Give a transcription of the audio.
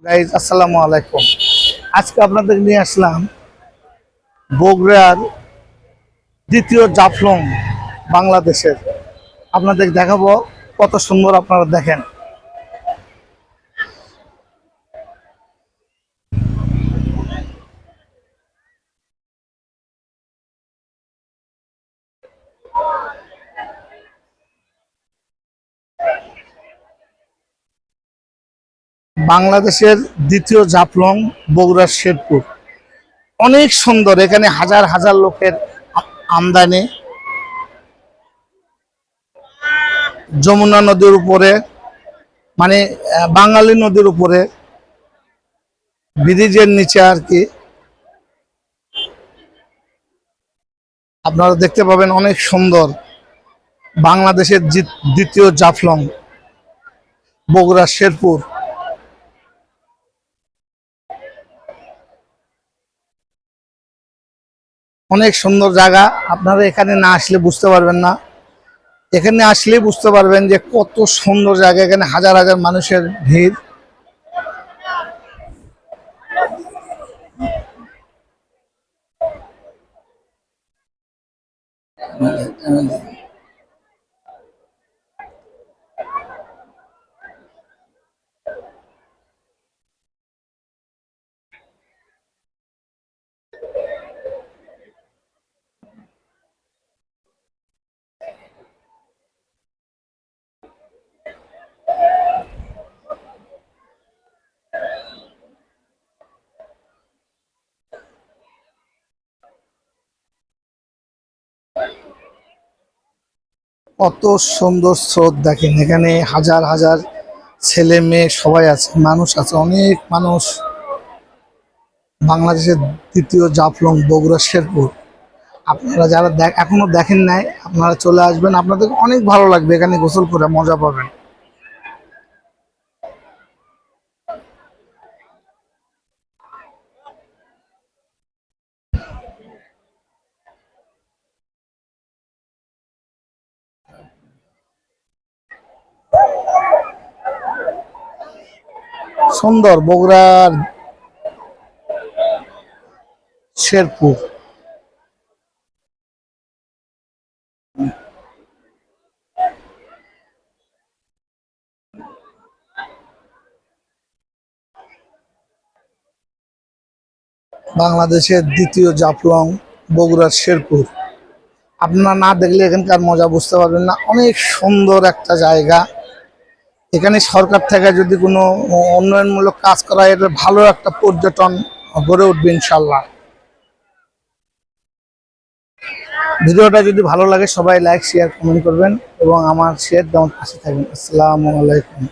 Guys আসসালামু আলাইকুম। আজকে আপনাদের নিয়ে আসলাম বগুড়ার দ্বিতীয় জাফলং বাংলাদেশের। আপনাদের দেখাবো কত সুন্দর, আপনারা দেখেন। বাংলাদেশের দ্বিতীয় জাফলং বগুড়ার শেরপুর অনেক সুন্দর। এখানে হাজার হাজার লোকের আমদানি। যমুনা নদীর উপরে, মানে বাঙালি নদীর উপরে, ব্রিজের নিচে আর কি। আপনারা দেখতে পাবেন অনেক সুন্দর বাংলাদেশের দ্বিতীয় জাফলং বগুড়ার শেরপুর। অনেক সুন্দর জায়গা। আপনারা এখানে না আসলে বুঝতে পারবেন না। এখানে আসলে বুঝতে পারবেন যে কত সুন্দর জায়গা। এখানে হাজার হাজার মানুষের ভিড়। কত সুন্দর স্রোত দেখেন। এখানে হাজার হাজার ছেলে মেয়ে সবাই আছে, মানুষ আছে, অনেক মানুষ। বাংলাদেশের দ্বিতীয় জাফলং বগুড়া শেরপুর। আপনারা যারা এখনো দেখেন নাই, আপনারা চলে আসবেন। আপনাদের অনেক ভালো লাগবে, এখানে গোসল করে মজা পাবেন। সুন্দর বগুড়ার শেরপুর। বাংলাদেশের দ্বিতীয় জাফলং বগুড়ার শেরপুর। আপনারা না দেখলে এখানকার মজা বুঝতে পারবেন না। অনেক সুন্দর একটা জায়গা। এখানে সরকার থেকে যদি কোনো উন্নয়নমূলক কাজ করা হয়, এটা ভালো একটা পর্যটন গড়ে উঠবে ইনশাল্লাহ। ভিডিওটা যদি ভালো লাগে সবাই লাইক শেয়ার কমেন্ট করবেন এবং আমার শেয়ার দেওয়ার পাশে থাকবেন। আসসালামু আলাইকুম।